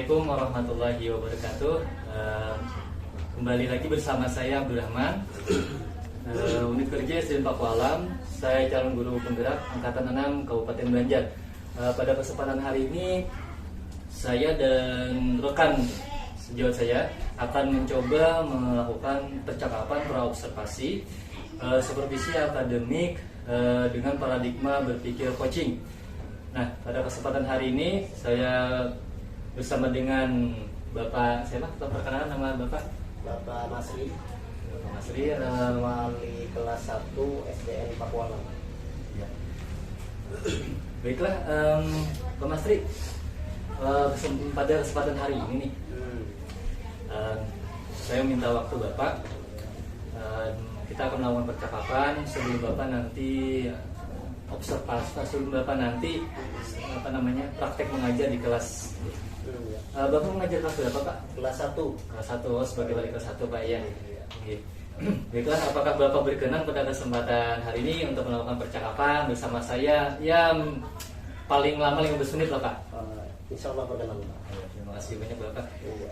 Assalamualaikum warahmatullahi wabarakatuh. Kembali lagi bersama saya Abdurrahman, unit kerja SDN Pakualam. Saya calon guru penggerak angkatan 6 Kabupaten Banjar. Pada kesempatan hari ini saya dan rekan sejawat saya akan mencoba melakukan percakapan praobservasi supervisi akademik dengan paradigma berpikir coaching. Nah, pada kesempatan hari ini saya bersama dengan Bapak siapa? Perkenalan nama Bapak? Bapak Masri. Bapak Masri, wali kelas 1 SDN Pakualam. Ya. Baiklah, Pak Masri, pada kesempatan hari ini nih, saya minta waktu Bapak. Kita akan melakukan percakapan sebelum Bapak nanti praktek mengajar di kelas. Bapak mengajar kelas berapa, Pak? Kelas 1. Kelas 1, sebagai wali kelas 1, Pak, ya. Oke. Baiklah, apakah Bapak berkenan pada kesempatan hari ini untuk melakukan percakapan bersama saya? Ya, paling lama 15 menit lah, Pak. Insya Allah berkenan, Pak. Terima kasih banyak, Bapak. Iya.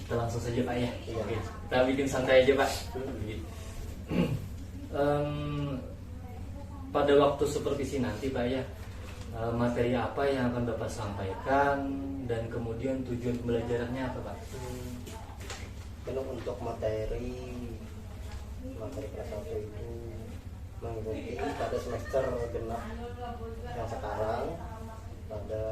Kita langsung saja, Pak, ya. Iya. Oke. Kita bikin santai aja, Pak. Pada waktu supervisi nanti, Pak, ya, materi apa yang akan Bapak sampaikan dan kemudian tujuan pembelajarannya apa, Pak? Untuk materi kelas 1 itu mengikuti pada semester genap yang sekarang pada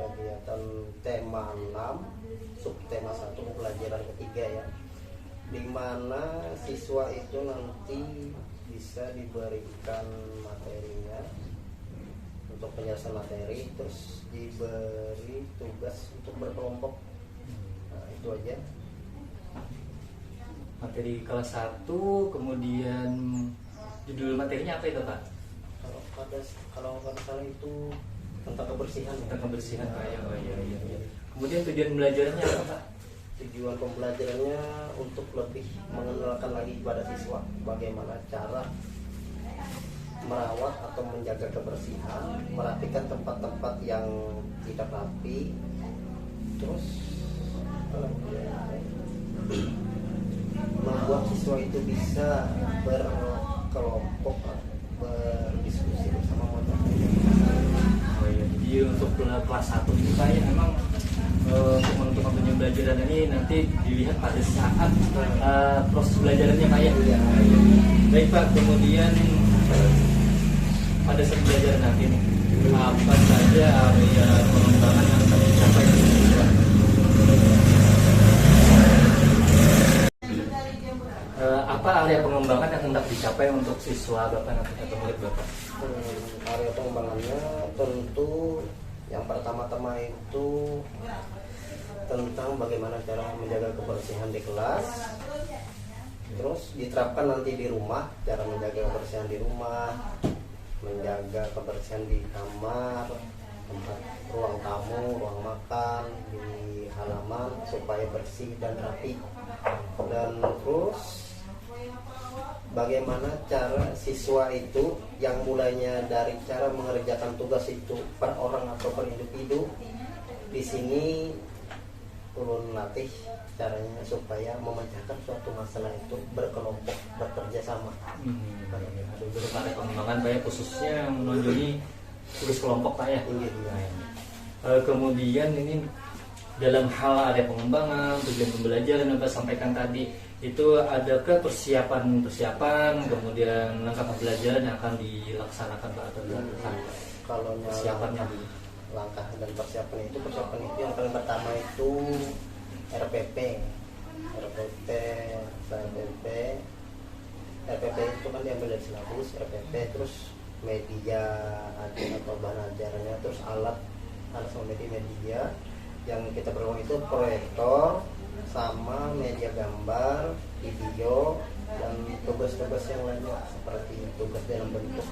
kegiatan tema 6 subtema 1 pelajaran ketiga, ya, di mana siswa itu nanti bisa diberikan materinya untuk penjelasan materi, terus diberi tugas untuk berkelompok. Nah, itu aja. Materi kelas 1, kemudian judul materinya apa itu, Pak? Kalau nggak salah itu tentang kebersihan. Tentang kebersihan, Pak, ya. Oh, iya. Kemudian tujuan pembelajarannya apa, Pak? Tujuan pembelajarannya untuk lebih mengenalkan lagi kepada siswa bagaimana cara merawat atau menjaga kebersihan, merapikan tempat-tempat yang tidak rapi, terus membuat siswa itu bisa berkelompok, berdiskusi bersama materi. Oh, iya. Jadi untuk kelas 1 ini, Pak, ya, memang untuk menentukan pembelajaran ini nanti dilihat pada saat proses belajarannya, Pak, ya. Baik, Pak, kemudian pada saat belajar nanti nih, apa saja area pengembangan yang akan dicapai oleh siswa? Apa area pengembangan yang hendak dicapai untuk siswa Bapak nanti atau murid Bapak? Area pengembangannya tentu yang pertama-tama itu tentang bagaimana cara menjaga kebersihan di kelas, terus diterapkan nanti di rumah, cara menjaga kebersihan di rumah, menjaga kebersihan di kamar, tempat ruang tamu, ruang makan, di halaman supaya bersih dan rapi. Dan terus bagaimana cara siswa itu yang mulainya dari cara mengerjakan tugas itu per orang atau per individu, di sini ulun latih caranya supaya memecahkan suatu masalah itu berkelompok, bekerja sama. Untuk area pengembangan, Pak, ya, khususnya menonjoli tugas kelompok, Pak, ya. Kemudian ini dalam hal area pengembangan, tujuan pembelajaran yang Bapak sampaikan tadi, itu adakah persiapan, kemudian langkah pembelajaran yang akan dilaksanakan, Pak, atau dilakukan? Kalau Persiapannya dulu. Langkah dan persiapan itu yang paling pertama itu RPP itu kan diambil dari silabus RPP, terus media atau bahan ajarannya, terus alat sama media yang kita perlukan itu proyektor sama media gambar, video, dan tugas-tugas yang lainnya seperti tugas dalam bentuk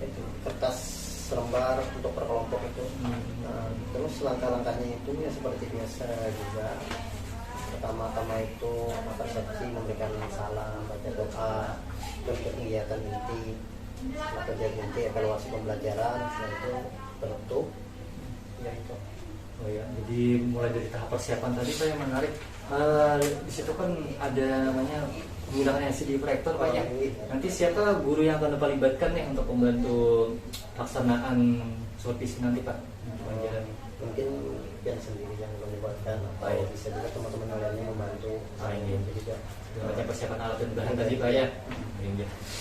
itu kertas selembar untuk per kelompok itu. Nah, terus langkah-langkahnya itu ya seperti biasa juga. Pertama-tama itu persepsi, memberikan salam, baca doa, terus kegiatan inti, setelah kegiatan inti evaluasi pembelajaran, setelah itu penutup, ya itu Oh ya, jadi mulai dari tahap persiapan tadi Pak yang menarik. Di situ kan ada namanya menggunakan LCD proyektor Pak ya. Nanti siapa guru yang akan Bapak libatkan nih untuk membantu pelaksanaan supervisi nanti Pak? Pelajaran. Mungkin yang sendiri yang melibatkan atau bisa juga teman-teman yang lainnya membantu. Ini juga macam persiapan alat dan bahan tadi Pak ya.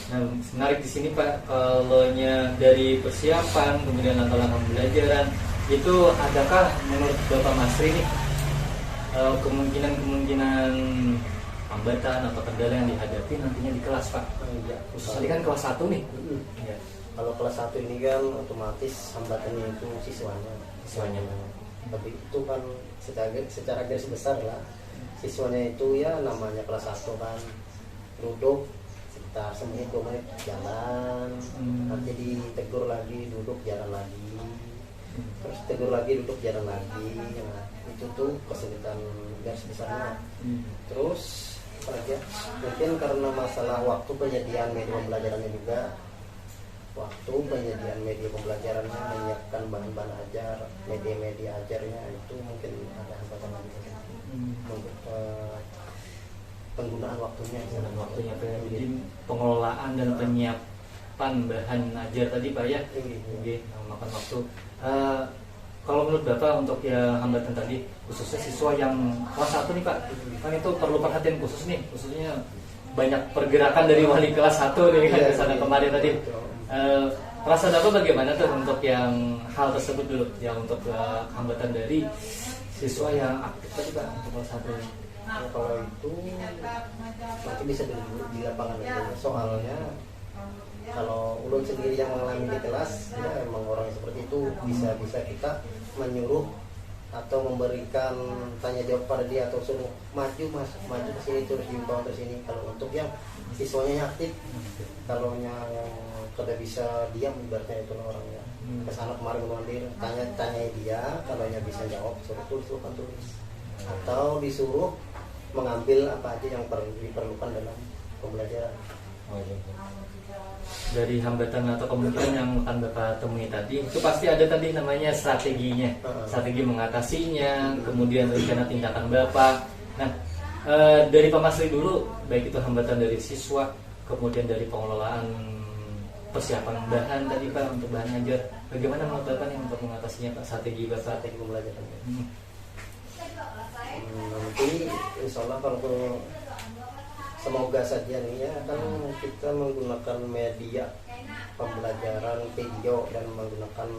Nah, menarik di sini Pak, kalau dari persiapan kemudian langkah-langkah pembelajaran itu adakah menurut Bapak Masri nih kemungkinan hambatan atau kendala yang dihadapi nantinya di kelas Pak? Ya, Khususnya kan kelas 1 nih. Ya. Kalau kelas 1 ini kan otomatis hambatannya itu siswanya. Tapi itu kan secara garis besar lah. Siswanya itu ya namanya kelas 1 kan duduk sekitar semenit 2 menit jalan, nanti ditegur lagi duduk jalan lagi, terus tegur lagi duduk jalan lagi. Nah, itu tuh kesulitan garis besarnya. Terus apa lagi ya? Mungkin karena masalah waktu penyediaan media pembelajarannya juga, waktu penyediaan media pembelajarannya, menyiapkan bahan-bahan ajar, media-media ajarnya itu mungkin ada hambatan lagi untuk penggunaan waktunya. Jadi pengelolaan dan penyiapan bahan ajar tadi Pak ya, makan waktu. Kalau menurut Bapak untuk ya hambatan tadi, khususnya siswa yang kelas 1 nih Pak, kan itu perlu perhatian khusus nih, khususnya banyak pergerakan dari wali kelas 1 nih kan kesana kemarin tadi. Perasaan Bapak bagaimana tuh untuk yang hal tersebut dulu, yang untuk hambatan dari siswa yang aktif tadi Pak untuk kelas 1 ini? Ya, kalau itu nanti bisa di lapangan aja. Soalnya kalau ulun sendiri yang mengalami di kelas, ya emang orang seperti itu bisa kita menyuruh atau memberikan tanya jawab pada dia atau suruh maju ke sini terus dibawa ke sini. Kalau untuk yang siswanya yang aktif, kalau yang kada bisa diam ibaratnya itu orangnya kesana kemarin mengondir tanya dia, kalau yang bisa jawab suruh tulis atau disuruh mengambil apa aja yang diperlukan dalam pembelajaran. Dari hambatan atau kemungkinan yang akan Bapak temui tadi, itu pasti ada tadi namanya strateginya, strategi mengatasinya, kemudian rencana tindakan Bapak. Nah, dari Pak Masri dulu, baik itu hambatan dari siswa, kemudian dari pengelolaan persiapan bahan tadi Pak untuk bahan ajar, bagaimana menurut Bapak nih untuk mengatasinya Pak, strategi pembelajaran? Nanti insya Allah kalau semoga saja nih ya kan kita menggunakan media pembelajaran video dan menggunakan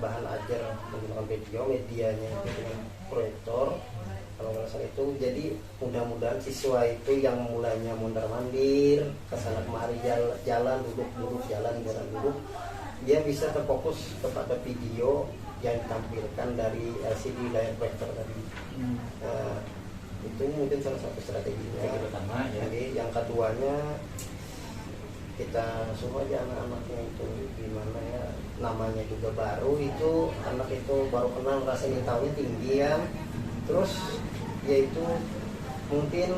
bahan ajar menggunakan video, medianya itu dengan proyektor kalau nggak salah itu. Jadi mudah-mudahan siswa itu yang mulainya mondar mandir kesana kemari jalan duduk jalan duduk, dia bisa terfokus kepada video yang ditampilkan dari LCD layar proyektor tadi. Itu mungkin salah satu strateginya. Yang pertama ya. Jadi yang keduanya kita suruh aja anak-anaknya itu gimana ya, namanya juga baru, itu anak itu baru kenal, rasa ingin tahunya tinggi ya. Terus yaitu mungkin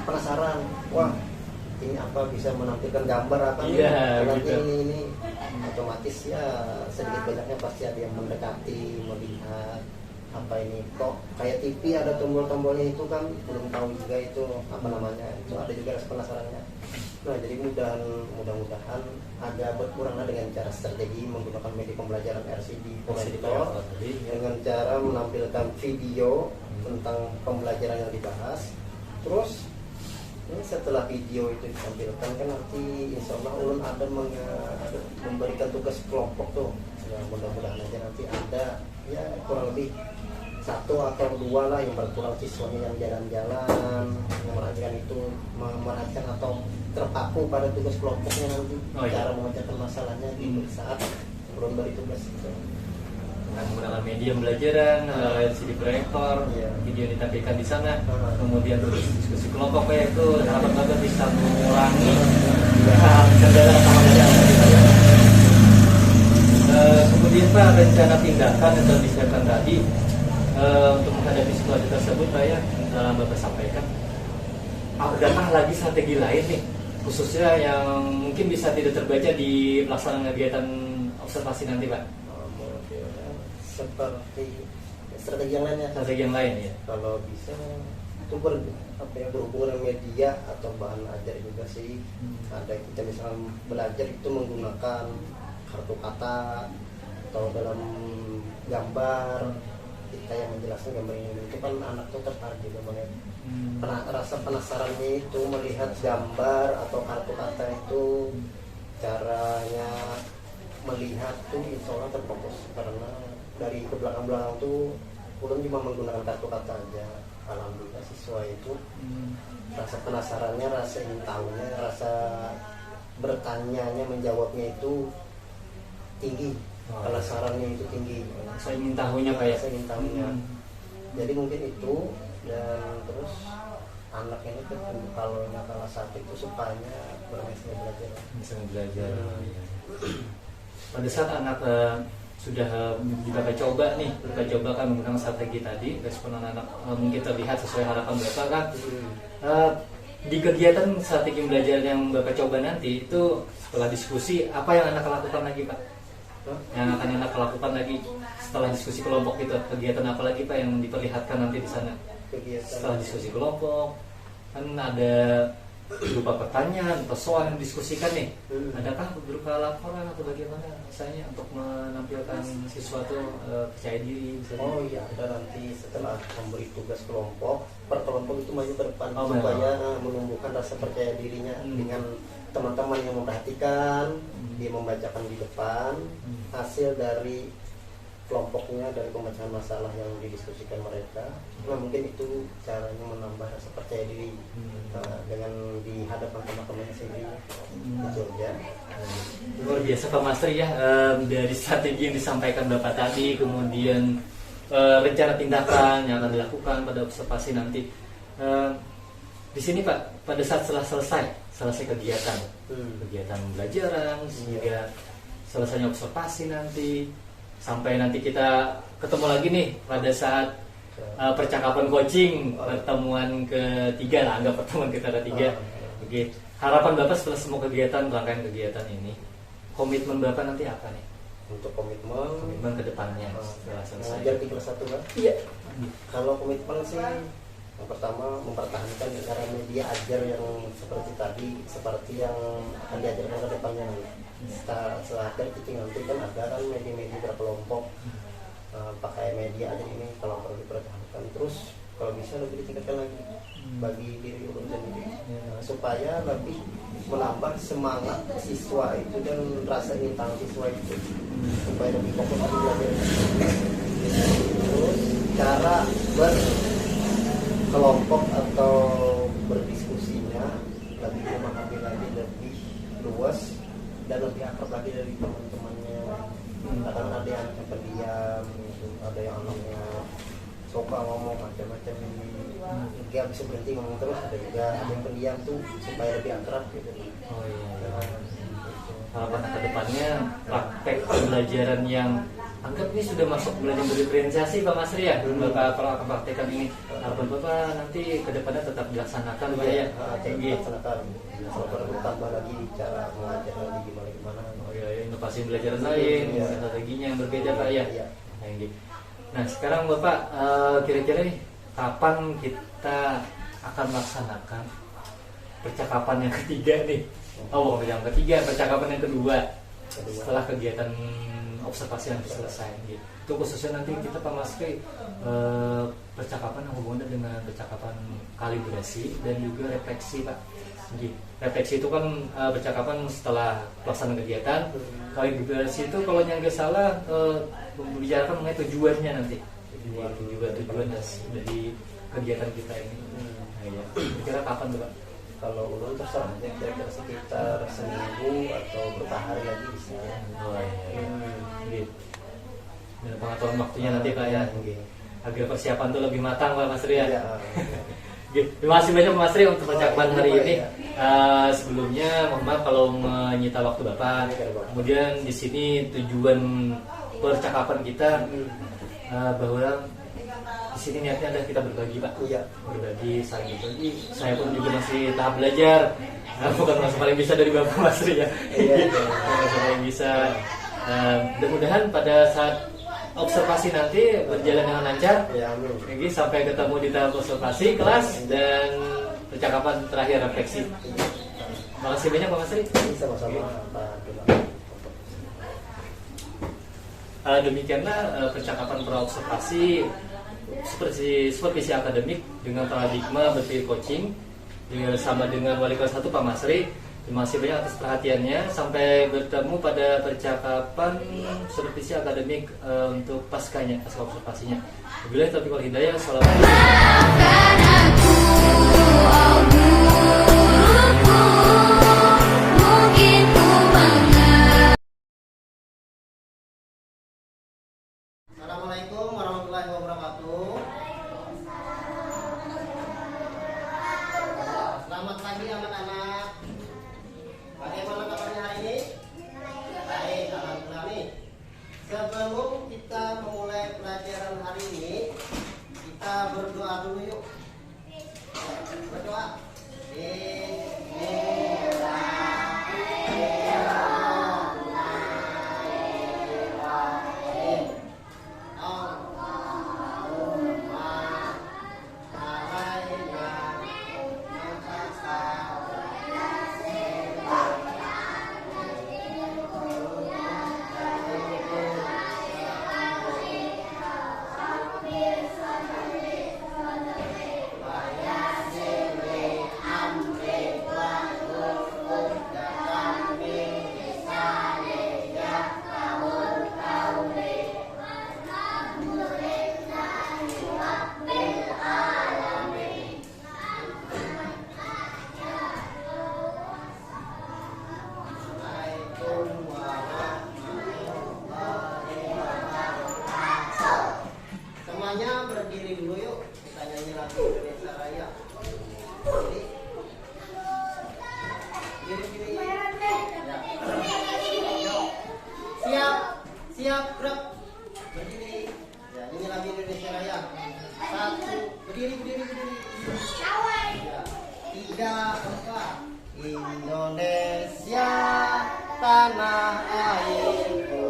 penasaran, wah ini apa, bisa menampilkan gambar apa nanti gitu. ini otomatis ya sedikit banyaknya pasti ada yang mendekati melihat apa ini kok kayak TV ada tombol-tombolnya itu kan belum tahu juga itu apa namanya, itu ada juga rasa penasarannya. Nah jadi mudah-mudahan agak berkuranglah dengan cara strategi menggunakan media pembelajaran LCD proyektor dengan cara menampilkan video tentang pembelajaran yang dibahas. Terus ini setelah video itu ditampilkan kan nanti insya Allah ulun ada memberikan tugas kelompok tuh. Ya, mudah-mudahan aja nanti ada ya kurang lebih 1 atau 2 lah yang berkurang siswanya yang jalan-jalan, yang merahasiakan atau terpaku pada tugas kelompoknya nanti. Cara memecahkan masalahnya di saat belum beri tugas gitu. Menggunakan media pembelajaran, LCD proyektor, video yang ditampilkan di sana, kemudian terus diskusi kelompok ya, itu sahabat-sahabat bisa mengurangi kendala sama kemudian Pak, rencana tindakan yang telah disiapkan tadi untuk menghadapi situasi tersebut Pak ya, dalam Bapak sampaikan, adakah lagi strategi lain nih, khususnya yang mungkin bisa tidak terbaca di pelaksanaan kegiatan observasi nanti Pak? Seperti strategi yang lainnya. Strategi yang lain ya. Kalau bisa itu berhubungan dengan media atau bahan ajar juga sih. Ada kita misalnya belajar itu menggunakan kartu kata atau dalam gambar, kita yang menjelaskan gambar ini itu kan anak tuh tertarik juga banget. Rasa penasarannya itu melihat gambar atau kartu kata itu, caranya melihat tuh insya Allah terfokus, karena dari ke belakang tuh ulun cuma menggunakan kartu kata aja. Alhamdulillah siswa itu rasa penasarannya, rasa ingin tahunya, rasa bertanyanya, menjawabnya itu tinggi. Penasarannya itu tinggi. Saya ingin tahunya Pak ya. Saya ingin tahunya. Jadi mungkin itu, dan terus anak ini tuh kalau kelas 1 itu supaya bisa belajar. Bisa belajar. Pada saat anak sudah kita coba kan menggunakan strategi tadi, respon anak mungkin terlihat sesuai harapan Bapak kan. Di kegiatan strategi belajar yang Bapak coba nanti itu setelah diskusi, apa yang anak lakukan lagi Pak? Yang akan anak lakukan lagi setelah diskusi kelompok itu, kegiatan apa lagi Pak yang diperlihatkan nanti di sana? Setelah diskusi kelompok kan ada berupa pertanyaan atau soal yang didiskusikan nih. Adakah berupa laporan atau bagaimana misalnya untuk menampilkan siswa itu percaya diri misalnya? Oh iya, ada nanti setelah memberi tugas kelompok, per kelompok itu maju ke depan supaya menumbuhkan rasa percaya dirinya dengan teman-teman yang memperhatikan, dia membacakan di depan hasil dari kelompoknya, dari pembacaan masalah yang didiskusikan mereka. Nah mungkin itu caranya menambah rasa percaya diri dengan di hadapan teman-temannya sendiri. Itu aja. Luar biasa Pak Masri ya, dari strategi yang disampaikan Bapak tadi, kemudian rencana tindakan yang akan dilakukan pada observasi nanti. Di sini Pak, pada saat setelah selesai kegiatan pembelajaran, sehingga selesainya observasi nanti, sampai nanti kita ketemu lagi nih pada saat percakapan coaching, pertemuan ketiga lah, anggap pertemuan kita ketiga. Oke. Harapan Bapak setelah semua kegiatan, rangkaian kegiatan ini, komitmen Bapak nanti apa nih? Untuk komitmen ke depannya setelah selesai. mengajar di kelas 1 kan? Iya. Kalau komitmen sih yang pertama mempertahankan cara media ajar yang seperti yang akan diajarkan ke depannya. Setelah itu nanti kan ada kan media-media berkelompok, pakai media aja ini kalau perlu dipertahankan, terus kalau bisa lebih ditingkatkan lagi bagi diri ulun sendiri, supaya lebih menambah semangat siswa itu dan rasa ingin tahu siswa itu, supaya lebih fokus di belajar. Terus cara berkelompok atau berdiskusinya lebih memahami lagi, lebih luas dan lebih akrab lagi dari teman-temannya. Kadang ada yang pendiam, ada yang anaknya suka ngomong macam-macam ini, nggak bisa berhenti ngomong terus. Ada juga yang pendiam tuh supaya lebih akrab gitu. Oh iya. Harapan ke depannya praktek pembelajaran yang anggap ini sudah masuk belajar berdiferensiasi Pak Masri ya, Bapak akan praktekkan ini. Harapan Bapak nanti ke depannya tetap dilaksanakan Pak ya. Dilaksanakan. Kalau perlu tambah lagi cara mengajar lagi gimana. Oh iya, inovasi belajaran lain, strateginya yang berbeda Pak ya. Nah sekarang Bapak kira-kira nih kapan kita akan melaksanakan percakapan yang ketiga nih? Oh bukan yang ketiga, percakapan yang kedua setelah kegiatan observasi nanti selesai gitu. Itu khususnya nanti kita Pak Masri percakapan yang hubungannya dengan percakapan kalibrasi dan juga refleksi Pak. Jadi, refleksi itu kan percakapan setelah pelaksanaan kegiatan. Kalibrasi itu kalau yang nggak salah membicarakan mengenai tujuannya nanti. Tujuan dari kegiatan kita ini. Nah, ya. Kira kapan tuh Pak? Kalau ulun terserah, kira-kira sekitar seminggu atau beberapa hari lagi bisa. Oh iya. Gitu. Dan pengaturan waktunya nanti Pak ya. Agar persiapan tuh lebih matang Pak Masri ya. Terima kasih banyak Pak Masri untuk percakapan hari ini. Sebelumnya mohon maaf kalau menyita waktu Bapak. Kemudian di sini tujuan percakapan kita bahwa di sini niatnya adalah kita berbagi Pak. Iya. Berbagi, saling berbagi. Saya pun juga masih tahap belajar. Bukan masih paling bisa dari Bapak Masri ya. Iya. Masih paling bisa. Mudah-mudahan pada saat observasi nanti berjalan dengan lancar. Ya, amin. Jadi sampai ketemu di tahap observasi kelas dan percakapan terakhir refleksi. Makasih banyak Pak Masri. Sama-sama Pak Dula. Demikianlah percakapan praobservasi supervisi akademik dengan paradigma berpikir coaching sama dengan wali kelas 1 Pak Masri. Terima kasih banyak atas perhatiannya. Sampai bertemu pada percakapan supervisi akademik untuk pasca observasinya. Wabillahi taufiq wal hidayah. Assalamualaikum. Maafkan aku, oh guruku, mungkin ku mengerti. Assalamualaikum warahmatullahi wabarakatuh. Selamat pagi anak-anak. Bagaimana kabarnya hari ini? Baik, alhamdulillah nih. Sebelum kita memulai pelajaran hari ini, kita berdoa dulu yuk. Berdoa. Semuanya berdiri dulu yuk. Kita nyanyi lagu Indonesia Raya. Diri. Ya. Siap, siap, gerak. Berdiri. Ya, nyanyi lagu Indonesia Raya. 1, berdiri. Ya. 3, 4. Indonesia tanah airku.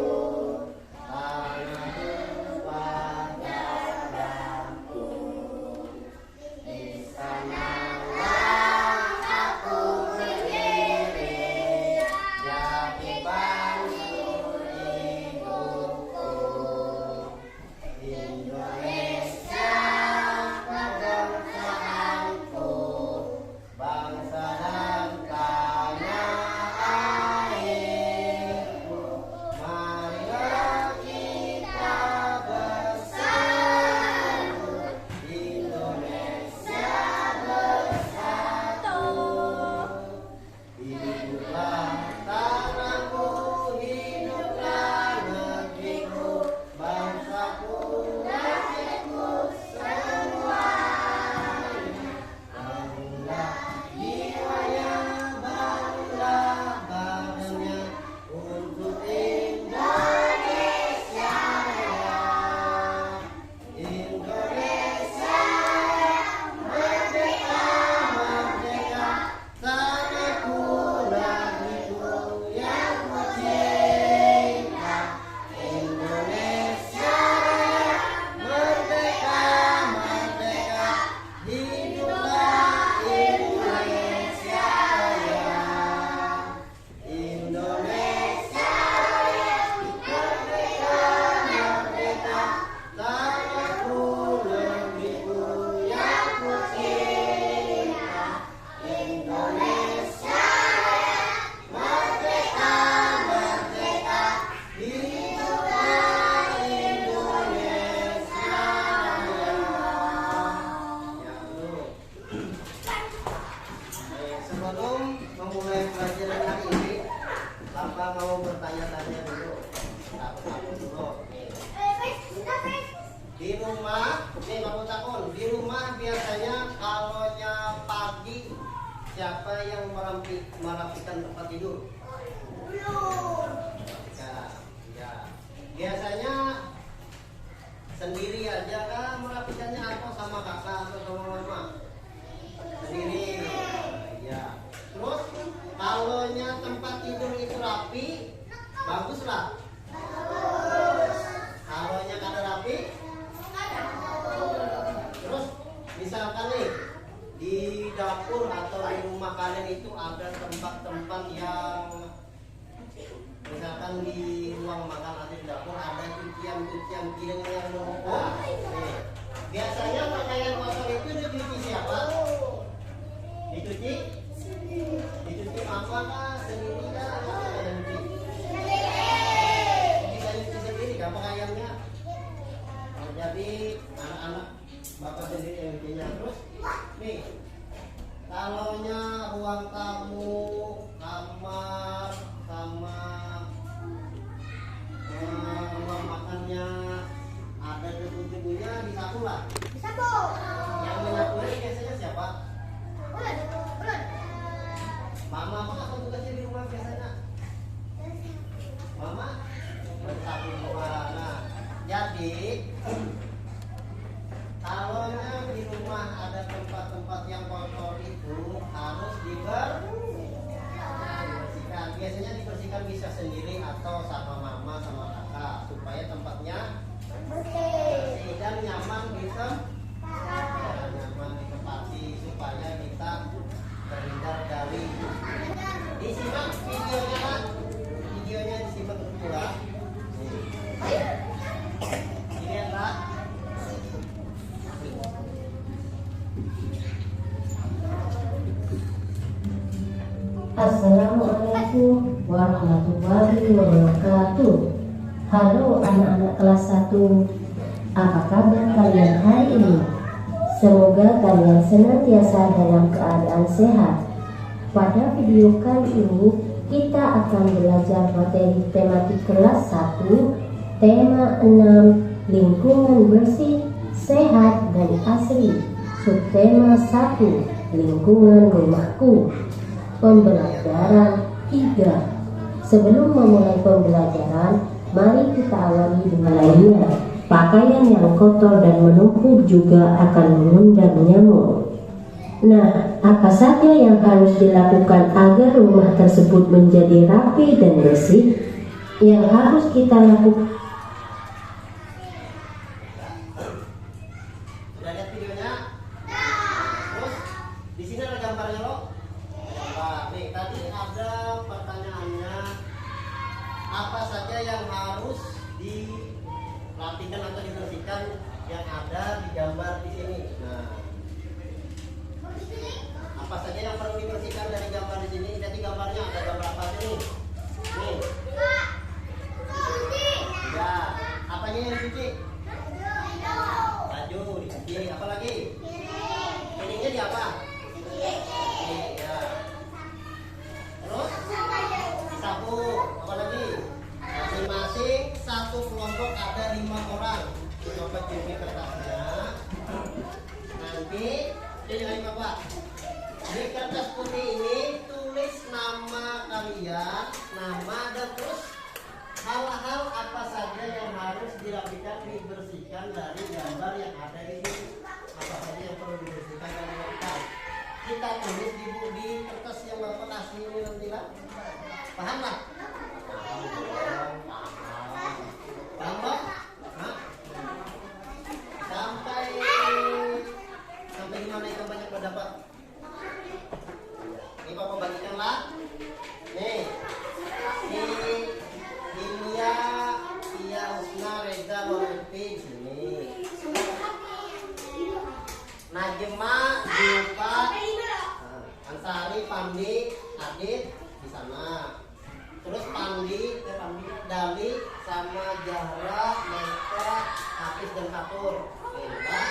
Di rumah, nih Bapak Takun, di rumah biasanya kalaunya pagi siapa yang merapikan tempat tidur? Ya. Biasanya sendiri aja kah merapikannya atau sama kakak atau sama mama? Sendiri. Ya. Terus kalaunya tempat tidur itu rapi, bagus lah. Kalaunya yang kiri yang lumpuh. Biasanya pakaian kotor itu dicuci siapa? Dicuci? Dicuci mama kah? Sendiri kah? Yang cuci? Kita cuci sendiri kah pakaiannya? Nah, jadi anak-anak bapak sendiri yang cucinya. Terus nih, kalaunya ruang tamu, kamar, sama ruang makannya ada debu-debunya disapu lah. Disapu. Yang menyapunya biasanya siapa? Ulan. Mama apa tugasnya di rumah biasanya? Mama mensapu rumah. Nah, jadi kalaunya di rumah ada tempat-tempat yang kotor itu harus dibersihkan. Biasanya dibersihkan bisa sendiri atau sama mama sama kakak supaya tempatnya bersih dan nyaman ditempati supaya kita terhindar dari. Disimak videonya kan? Videonya disimak dulu lah. Dilihat lah. Assalamualaikum warahmatullahi wabarakatuh. Halo anak-anak kelas 1. Apa kabar kalian hari ini? Semoga kalian senantiasa dalam keadaan sehat. Pada video kali ini kita akan belajar materi tematik kelas 1, tema 6, lingkungan bersih, sehat dan asri. Subtema 1, lingkungan rumahku. Pembelajaran 3. Sebelum memulai pembelajaran, mari kita awali dengan lainnya. Pakaian yang kotor dan menumpuk juga akan mengundang nyamuk. Nah, apa saja yang harus dilakukan agar rumah tersebut menjadi rapi dan bersih? Yang harus kita lakukan. Sudah lihat videonya? Terus di sini ada gambarnya loh. Nih tadi ada pertanyaannya, apa saja yang harus dilakukan atau dibersihkan yang ada di gambar di sini. Nah, apa saja yang perlu dibersihkan dari gambar di sini? Jadi gambarnya ada gambar apa aja nih? Nih. Ya, apanya yang dicuci? Baju dicuci. Apa lagi? Piringnya di apa? Ya. Terus disapu. Apa lagi? Masing-masing satu kelompok ada 5 orang. Coba curi kertasnya. Nanti ini apa? Di kertas putih ini tulis nama kalian, nama dan terus hal-hal apa saja yang harus dilakukan dibersihkan dari gambar yang ada di sini. Apa saja yang perlu dibersihkan dan dilakukan. Kita tulis di kertas yang bapak kasih ini nanti lah. Paham lah? Paham Pak? Hah? Sampai gimana itu banyak pendapat? Ini Bapak bagikan lah. Nih, Ilya, Husna, Reza, Lutfi di sini. Najma, Zulfa, Ansari, Pandi, Adit di sana. Terus Pandi, Dali, sama Zahra, Meka, Hafiz dan Fatur. Nih, Pak.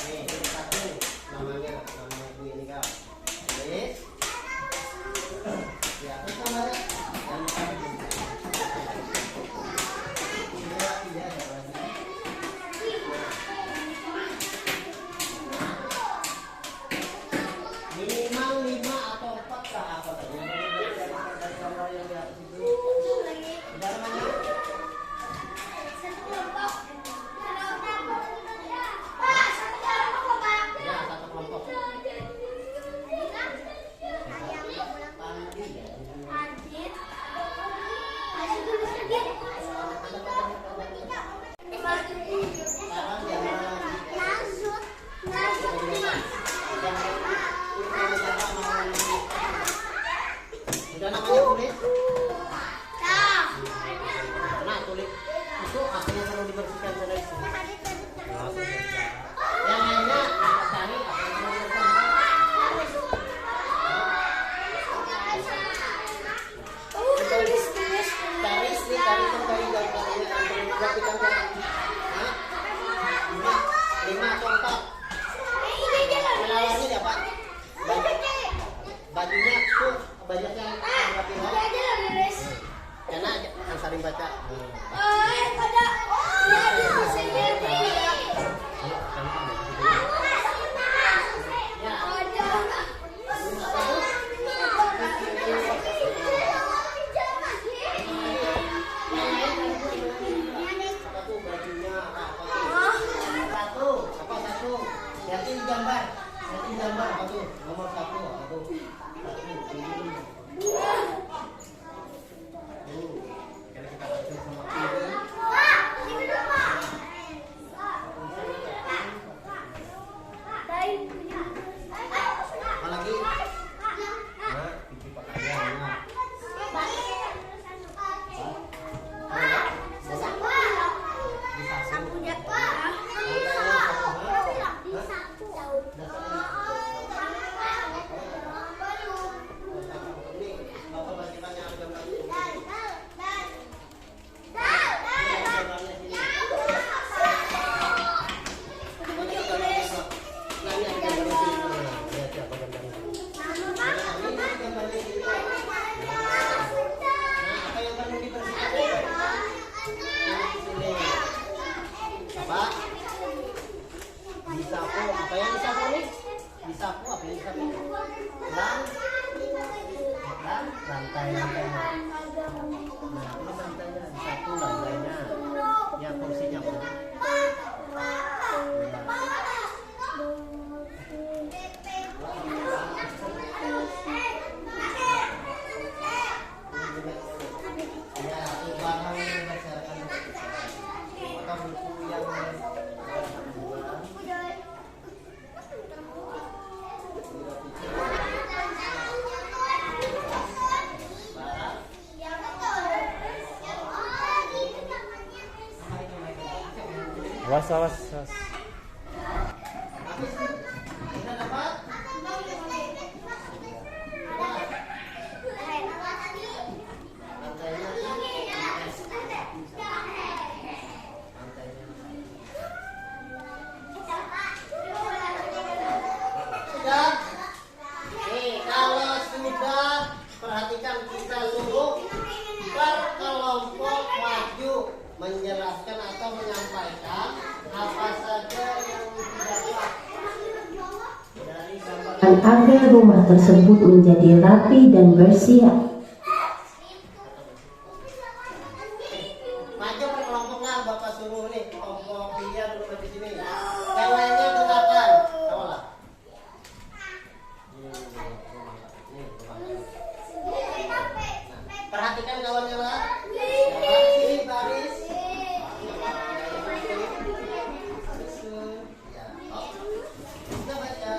Nih, ini satu namanya ibu ini kak. Tulis. Ya, terus namanya. Minimal 5 atau 4 kah apa tadi? Dari gambar yang di atas itu. Udah namanya? Ya, satu kelompok. Pandi ya. Sekarang jangan. Udah namanya tulis? banyak tuh, banyak yang rapi lah. Enak, saling baca. Gambar apa tuh? Nomor 1 apa tuh? Kalau kita baca sama ini. Apa lagi? Nah, pipi pakaian. Nah. Apa yang disapu nih? Disapu apa yang disapu? Lantai-lantainya. Nah, ini lantainya disapu lantainya. Ya kursinya apa? Ya, barang yang dihasilkan atau buku yang awas. perhatikan kita dulu berkelompok maju menjelaskan atau menyampaikan apa saja yang tidak pas dari gambar agar rumah tersebut menjadi rapi dan bersih. maju berkelompok lah, Bapak suruh nih kelompok dia dulu di sini, yang lainnya dengarkan. Tahulah. Perhatikan kawannya lah. Ini baris. Kita baca.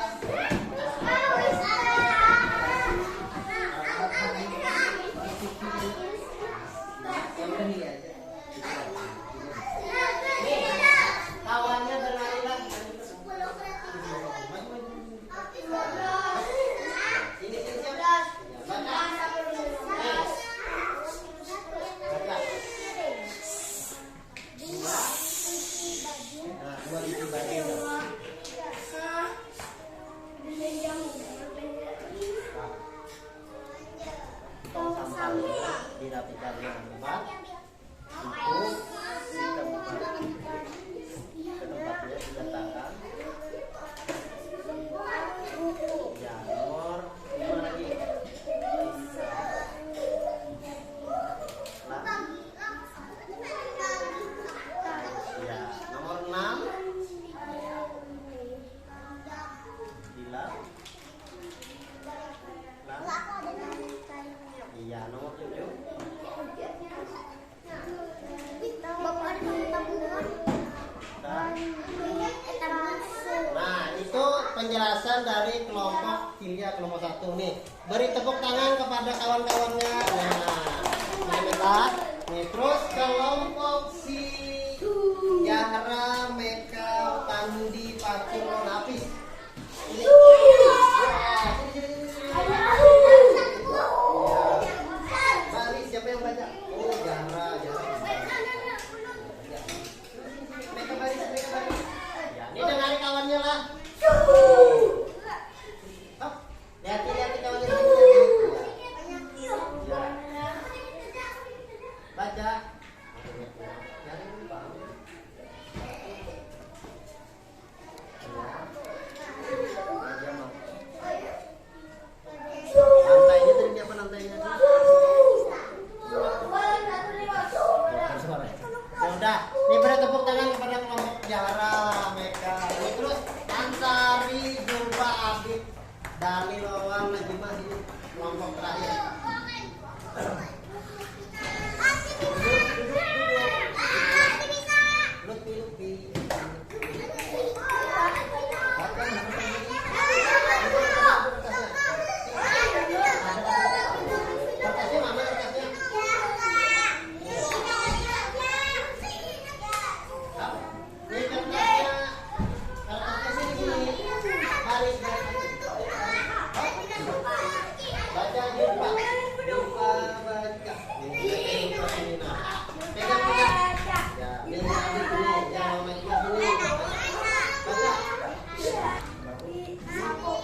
Kawannya berlari-lari. Ini siap. Baca. Dirapikan dengan tempat itu ke tempatnya diletakkan. Ya, nomor 5 lagi. Ya, nomor 6. Iya, nomor 7. Nah, itu penjelasan dari kelompok Hilya kelompok 1 nih. Beri tepuk tangan kepada kawan-kawannya. Nah, nih terus kelompok si Yahra, Meka, Pandi, Pacul, Nafis. Ini. Siapa yang baca? Oh, Yahra. Mereka baris. Ya, ini dengarin kawannya lah. Lihat kawannya.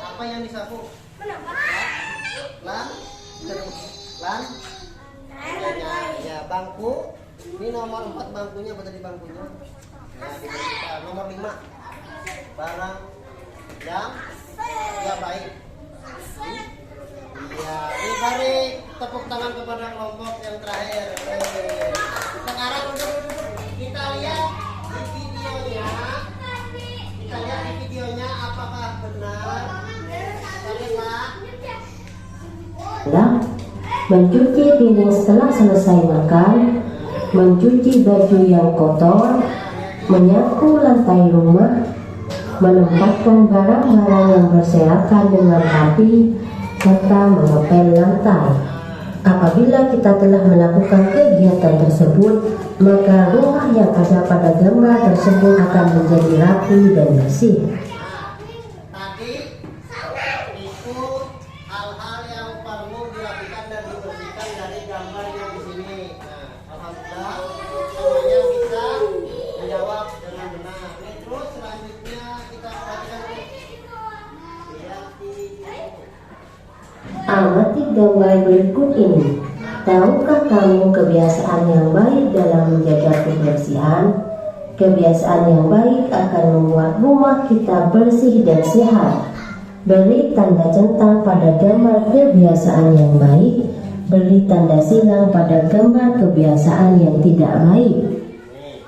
Apa yang disapu? Lan, lan, ya bangku. Ini nomor 4 bangkunya, apa tadi bangkunya? Ya, nomor 5 barang yang ya baik. Ya, ini beri tepuk tangan kepada kelompok yang terakhir. Sekarang kita lihat di videonya. Kita lihat di videonya apakah benar. Kita lihat. Mencuci piring setelah selesai makan, mencuci baju yang kotor, menyapu lantai rumah, menempatkan barang-barang yang berserakan dengan rapi, serta mengepel lantai. Apabila kita telah melakukan kegiatan tersebut, maka rumah yang ada pada gambar tersebut akan menjadi rapi dan bersih. Tadi itu hal-hal yang perlu dilakukan dan dibersihkan dari gambar yang di sini. Nah, alhamdulillah semuanya bisa menjawab dengan benar. Terus selanjutnya kita perhatikan lihat video. Amati gambar berikut ini. Tahukah kamu kebiasaan yang baik dalam menjaga kebersihan? Kebiasaan yang baik akan membuat rumah kita bersih dan sehat. Beri tanda centang pada gambar kebiasaan yang baik. Beri tanda silang pada gambar kebiasaan yang tidak baik. Nih,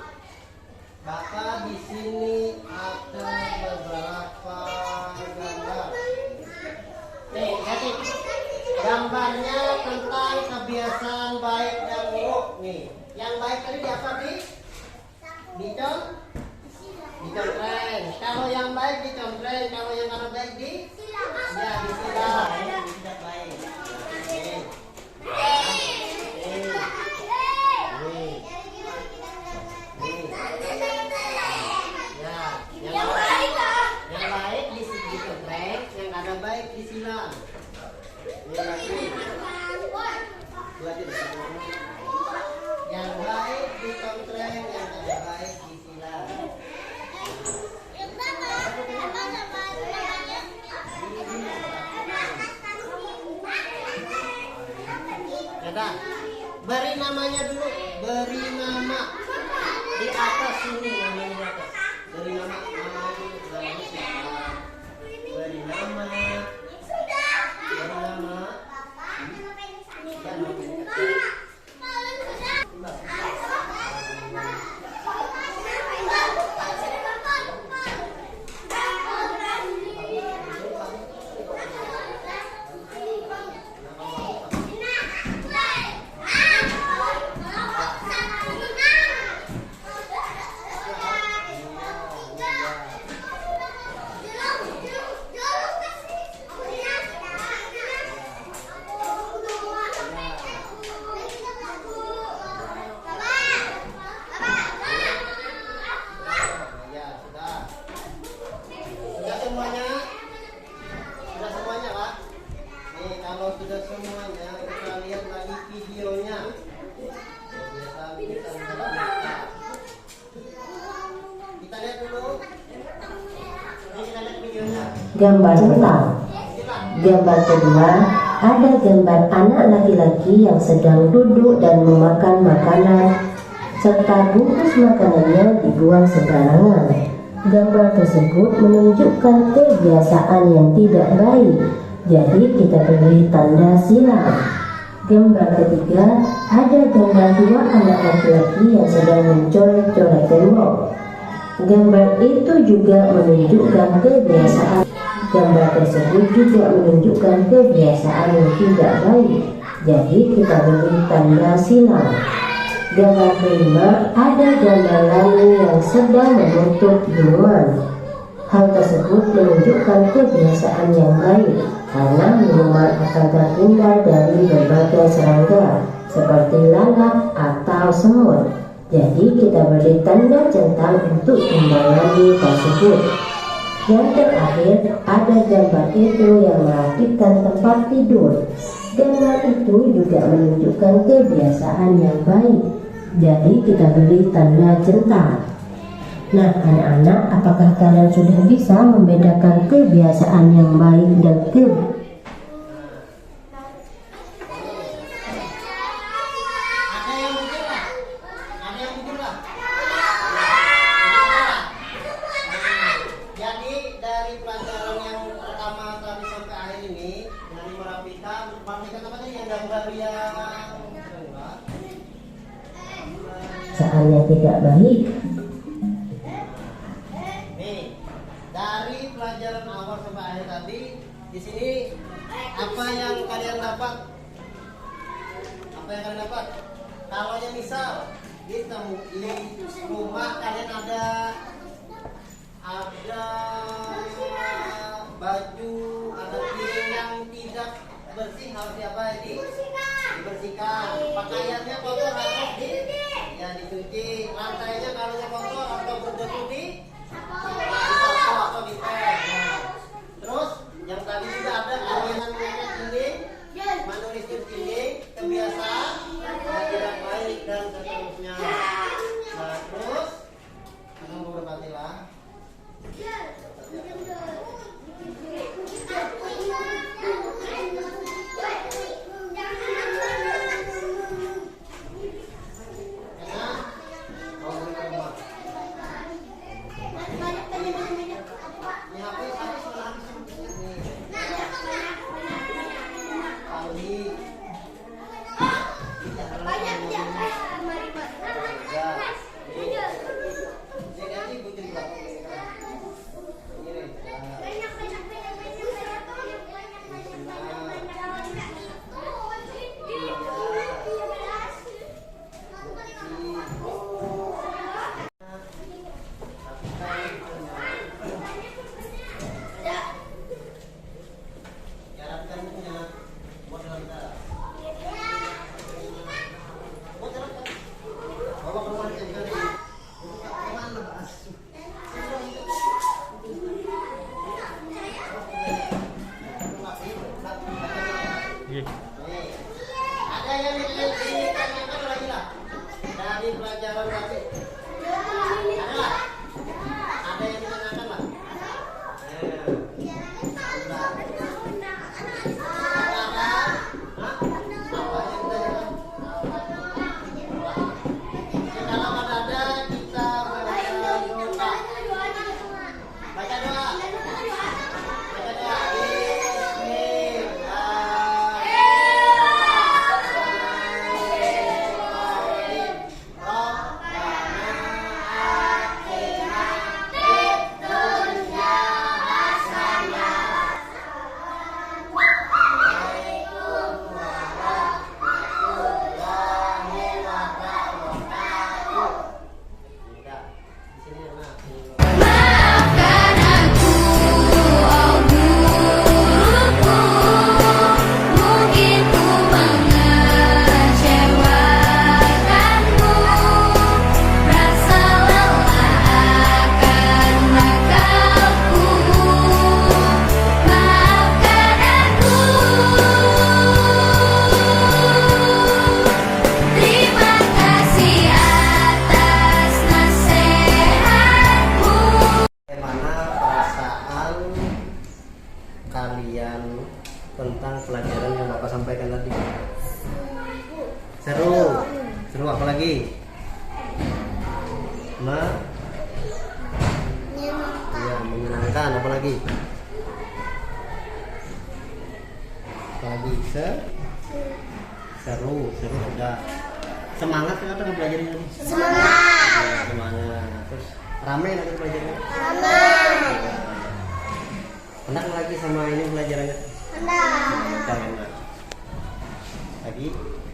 Bapak di sini ada beberapa gambar. Nih, lihat gambarnya tentang kebiasaan baik dan buruk. Nih, yang baik tadi di apa di? Dicontreng. Kalau yang baik dicontreng, kalau yang tidak baik ya disilang. Ini tidak baik. Nih. Yang baik dicontreng, yang ada baik disilang. Yang baik dicontreng, yang ada baik disilang. Yaudah, beri namanya dulu, beri nama di atas sini, namanya di atas. Beri nama, namanya siapa? Beri nama. Sudah semuanya, kita lihat lagi videonya. Kita lihat dulu. Ini kita lihat videonya. Gambar centang. Gambar kedua, ada gambar anak laki-laki yang sedang duduk dan memakan makanan serta bungkus makanannya dibuang sembarangan. Gambar tersebut menunjukkan kebiasaan yang tidak baik. Jadi kita beri tanda silang. Gambar ketiga, ada gambar dua anak laki-laki yang sedang mencoret-coret tembok. Gambar itu juga menunjukkan kebiasaan. Gambar tersebut juga menunjukkan kebiasaan yang tidak baik. Jadi kita beri tanda silang. Gambar kelima, ada gambar lalu yang sedang menutup minuman. Hal tersebut menunjukkan kebiasaan yang baik karena minuman akan terhindar dari berbagai serangga seperti lalat atau semut. Jadi kita beri tanda centang untuk kembali tersebut. Yang terakhir, ada gambar itu yang merapikan tempat tidur. Gambar itu juga menunjukkan kebiasaan yang baik. Jadi kita beri tanda centang. Nah, anak-anak, apakah kalian sudah bisa membedakan kebiasaan yang baik dan Jadi dari pelajaran yang pertama tadi sampai akhir ini, dari merapikan apa tadi yang gambar yang kebiasaannya tidak baik? nih, dari pelajaran awal sampai akhir tadi, di sini apa yang kalian dapat? Apa yang kalian dapat? Kalau yang misal di rumah kalian ada baju, ada piring yang tidak bersih harus dibersihkan. Pakaiannya kotor harus dicuci. Lantainya kalau kotor atau berdebu disapu atau dipel. Terus yang tadi juga ada jangan melihat dinding, menulis dinding, kebiasaan yang tidak baik dan seterusnya. Nah, terus kamu berhati-hatilah. Ada yang ditanyakan lagi lah dari pelajaran tadi. Ada yang ditanyakan lah. Maafkan aku, oh guruku, mungkin ku mengecewakanmu. Rasa lelah akan nakalku. Maafkan aku. Terima kasih atas nasihatmu. Bagaimana perasaan kalian tentang pelajaran yang Bapak sampaikan tadi? Seru. Seru apa lagi? Ya, menyenangkan apa lagi? Apa lagi? Seru sudah. Semangat kan atau belajarnya tadi? Semangat. Semangat. Terus ramai nanti belajarnya? Enak lagi sama ini pelajarannya? Enak. Lagi? lagi